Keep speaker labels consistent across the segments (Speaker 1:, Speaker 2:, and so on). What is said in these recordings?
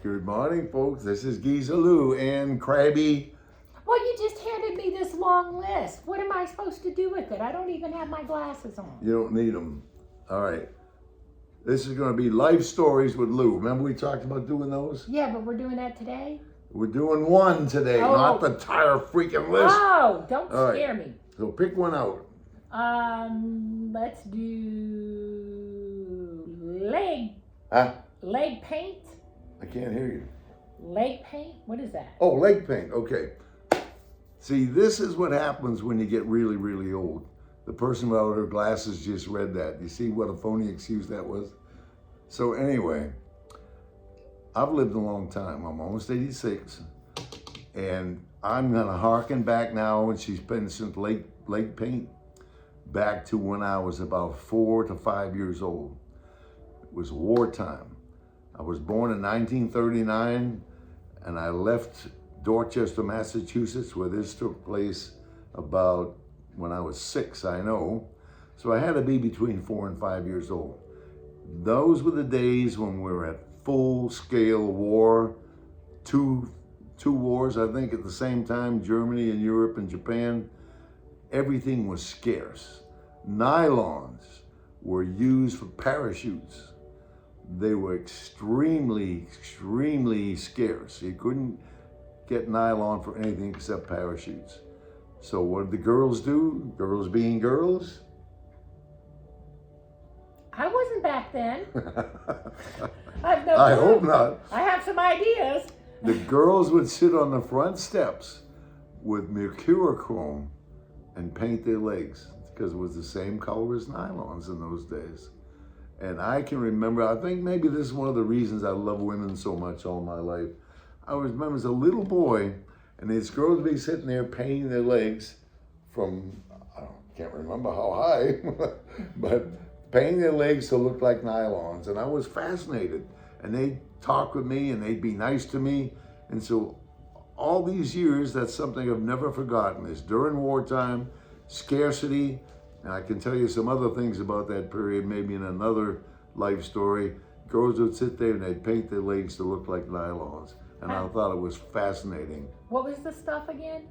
Speaker 1: Good morning, folks. This is Geezer Lou and Krabby.
Speaker 2: Well, you just handed me this long list. What am I supposed to do with it? I don't even have my glasses on.
Speaker 1: You don't need them. All right. This is going to be life stories with Lou. Remember we talked about doing those?
Speaker 2: Yeah, but we're doing that today?
Speaker 1: We're doing one today,
Speaker 2: Oh.
Speaker 1: not the entire freaking list.
Speaker 2: Oh, don't
Speaker 1: All right.
Speaker 2: scare me.
Speaker 1: So pick one out.
Speaker 2: Let's do leg paint.
Speaker 1: I can't hear you.
Speaker 2: Leg paint? What is that?
Speaker 1: Oh, leg paint. Okay. See, this is what happens when you get really, really old. The person without her glasses just read that. You see what a phony excuse that was? So anyway, I've lived a long time. I'm almost 86. And I'm going to harken back now, and she's been since leg paint, back to when I was about 4 to 5 years old. It was wartime. I was born in 1939, and I left Dorchester, Massachusetts, where this took place about when I was 6, I know. So I had to be between 4 and 5 years old. Those were the days when we were at full-scale war, two wars, I think, at the same time, Germany and Europe and Japan. Everything was scarce. Nylons were used for parachutes. They were extremely, extremely scarce. You couldn't get nylon for anything except parachutes. So what did the girls do? Girls being girls?
Speaker 2: I wasn't back then. I have no
Speaker 1: I
Speaker 2: clue.
Speaker 1: hope not.
Speaker 2: I have some ideas.
Speaker 1: The girls would sit on the front steps with mercurochrome and paint their legs because it was the same color as nylons in those days. And I can remember, I think maybe this is one of the reasons I love women so much all my life. I remember as a little boy, and these girls would be sitting there painting their legs from, can't remember how high, but painting their legs to look like nylons. And I was fascinated. And they'd talk with me and they'd be nice to me. And so all these years, that's something I've never forgotten, is during wartime, scarcity. And I can tell you some other things about that period, maybe in another life story. Girls would sit there and they'd paint their legs to look like nylons. And I thought it was fascinating.
Speaker 2: What was the stuff again?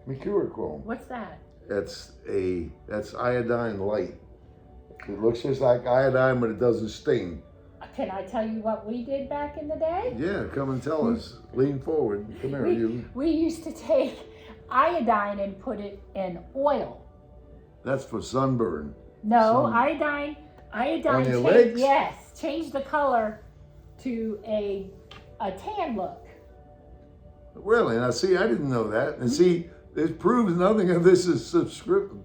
Speaker 1: Mercurochrome.
Speaker 2: What's that?
Speaker 1: That's iodine light. It looks just like iodine, but it doesn't sting.
Speaker 2: Can I tell you what we did back in the day?
Speaker 1: Yeah, come and tell us. Lean forward. Come here, you.
Speaker 2: We used to take iodine and put it in oil.
Speaker 1: That's for sunburn.
Speaker 2: No, iodine.
Speaker 1: On your legs?
Speaker 2: Yes, change the color to a tan look.
Speaker 1: Really? Now, see, I didn't know that. And see, it proves nothing of this is subscripted.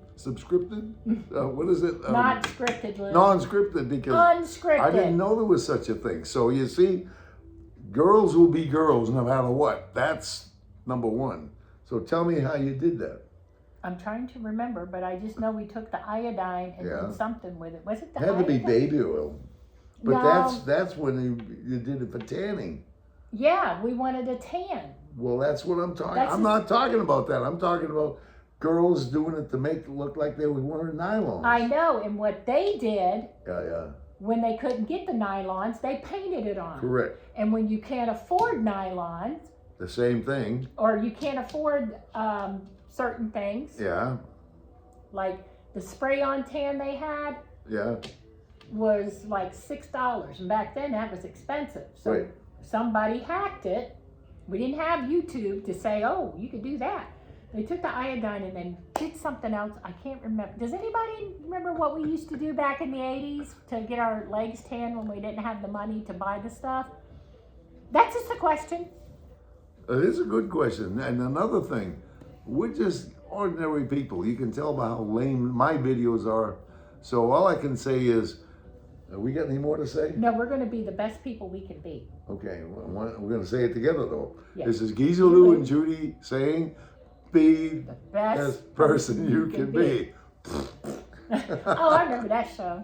Speaker 1: What is it?
Speaker 2: Not scripted, Lou.
Speaker 1: Non-scripted, because
Speaker 2: Unscripted.
Speaker 1: I didn't know there was such a thing. So you see, girls will be girls no matter what. That's number one. So tell me how you did that.
Speaker 2: I'm trying to remember, but I just know we took the iodine and did something with it. Was it the
Speaker 1: It had to be
Speaker 2: iodine?
Speaker 1: baby oil. But
Speaker 2: No.
Speaker 1: that's when you did it for tanning.
Speaker 2: Yeah, we wanted a tan.
Speaker 1: Well, that's what I'm talking.
Speaker 2: That's
Speaker 1: I'm not talking about that. I'm talking about girls doing it to make it look like they were wearing nylons.
Speaker 2: I know, and what they did
Speaker 1: Yeah.
Speaker 2: when they couldn't get the nylons, they painted it on.
Speaker 1: Correct.
Speaker 2: And when you can't afford nylons,
Speaker 1: The same thing.
Speaker 2: or you can't afford certain things,
Speaker 1: Yeah.
Speaker 2: like the spray-on tan they had
Speaker 1: Yeah.
Speaker 2: was like $6, and back then that was expensive. So
Speaker 1: Right.
Speaker 2: somebody hacked it. We didn't have YouTube to say, oh, you could do that. They took the iodine and then did something else. I can't remember. Does anybody remember what we used to do back in the 80s to get our legs tan when we didn't have the money to buy the stuff? That's just a question.
Speaker 1: It is a good question. And another thing, we're just ordinary people. You can tell by how lame my videos are. So all I can say is, we got any more to say?
Speaker 2: No, we're going to be the best people we can be.
Speaker 1: Okay, we're going to say it together though.
Speaker 2: Yes.
Speaker 1: This is Geezer Lou and Judy saying, be the best person you can be.
Speaker 2: Oh, I remember that show.